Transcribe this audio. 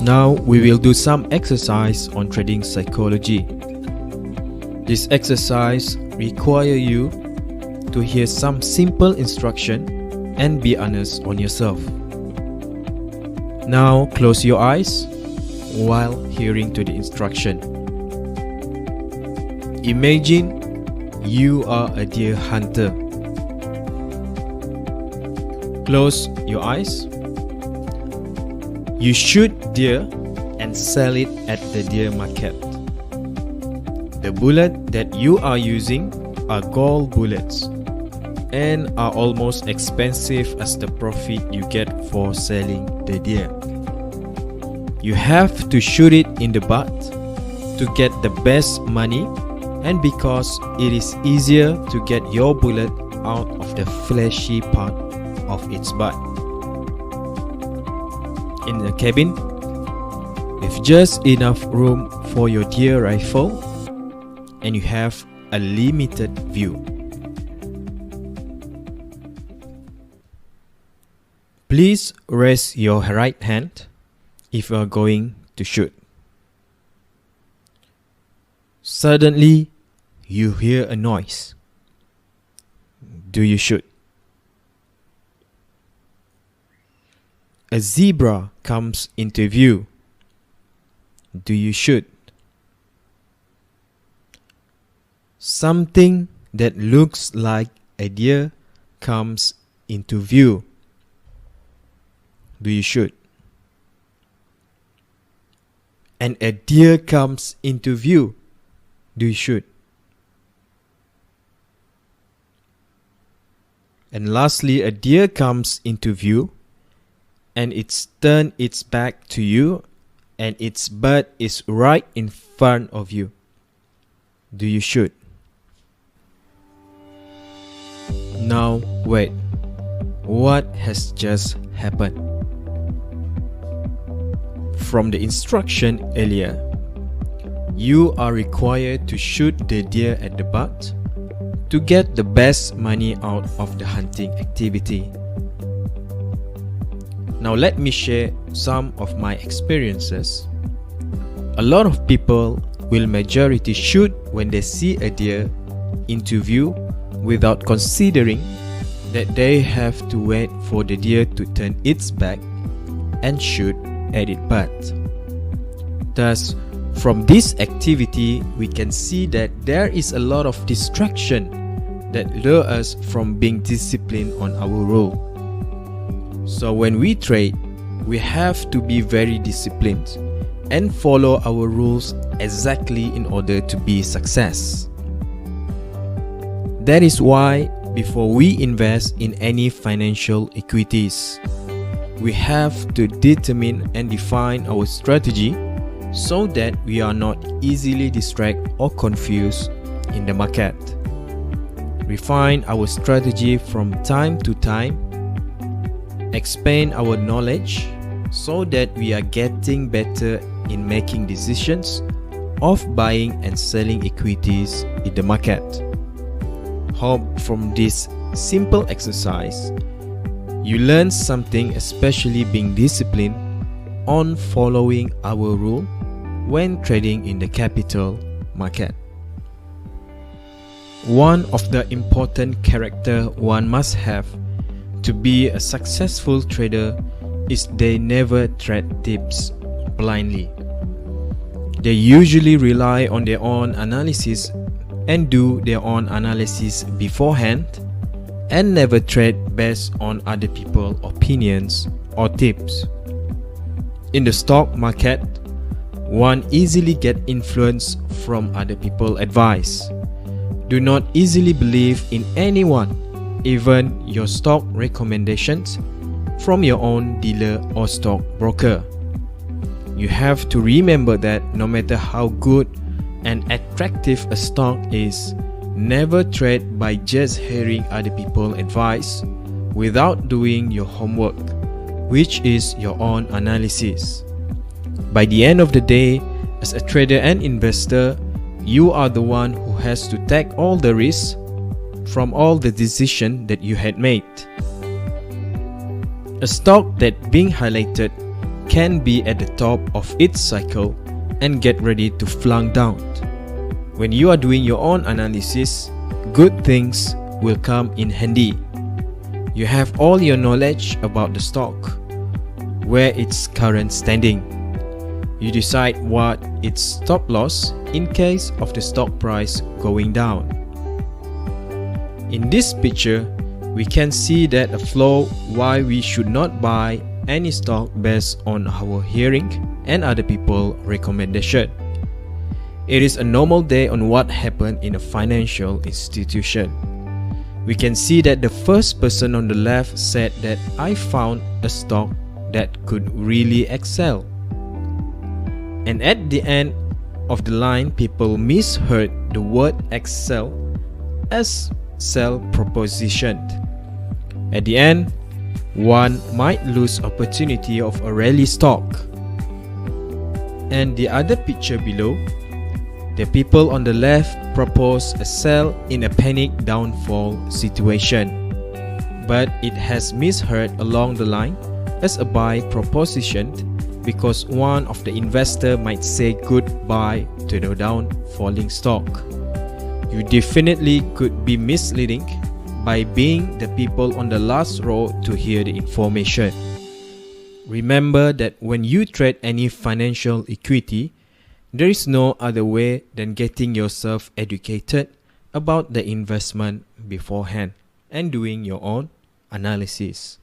Now we will do some exercise on trading psychology. This exercise requires you to hear some simple instruction and be honest on yourself. Now close your eyes while hearing to the instruction. Imagine you are a deer hunter. Close your eyes. You shoot deer and sell it at the deer market. The bullet that you are using are gold bullets and are almost expensive as the profit you get for selling the deer. You have to shoot it in the butt to get the best money, and because it is easier to get your bullet out of the fleshy part of its butt. In the cabin, with just enough room for your deer rifle, and you have a limited view. Please raise your right hand if you are going to shoot. Suddenly, you hear a noise. Do you shoot? A zebra comes into view. Do you shoot? Something that looks like a deer comes into view. Do you shoot? And a deer comes into view. Do you shoot? And lastly, a deer comes into view and it's turned its back to you and its butt is right in front of you. Do you shoot? Now wait, what has just happened? From the instruction earlier, you are required to shoot the deer at the butt to get the best money out of the hunting activity. Now let me share some of my experiences. A lot of people will majority shoot when they see a deer into view without considering that they have to wait for the deer to turn its back and shoot at its butt. Thus, from this activity, we can see that there is a lot of distraction that lure us from being disciplined on our role. So when we trade, we have to be very disciplined and follow our rules exactly in order to be success. That is why before we invest in any financial equities, we have to determine and define our strategy so that we are not easily distracted or confused in the market. Refine our strategy from time to time, expand our knowledge so that we are getting better in making decisions of buying and selling equities in the market. Hope from this simple exercise, you learn something, especially being disciplined on following our rule when trading in the capital market. One of the important character one must have to be a successful trader is they never trade tips blindly. They usually rely on their own analysis and do their own analysis beforehand and never trade based on other people's opinions or tips. In the stock market, one easily get influence from other people's advice. Do not easily believe in anyone, even your stock recommendations from your own dealer or stock broker. You have to remember that no matter how good and attractive a stock is, never trade by just hearing other people's advice without doing your homework, which is your own analysis. By the end of the day, as a trader and investor, you are the one who has to take all the risks from all the decisions that you had made. A stock that being highlighted can be at the top of its cycle and get ready to flunk down. When you are doing your own analysis, good things will come in handy. You have all your knowledge about the stock, where its current standing. You decide what its stop loss in case of the stock price going down. In this picture, we can see that a flow why we should not buy any stock based on our hearing and other people's recommendation. It is a normal day on what happened in a financial institution. We can see that the first person on the left said that I found a stock that could really excel. And at the end of the line, people misheard the word excel as sell proposition. At the end, one might lose opportunity of a rally stock. And the other picture below, the people on the left propose a sell in a panic downfall situation, but it has misheard along the line as a buy proposition because one of the investor might say goodbye to the down falling stock. You definitely could be misleading by being the people on the last row to hear the information. Remember that when you trade any financial equity, there is no other way than getting yourself educated about the investment beforehand and doing your own analysis.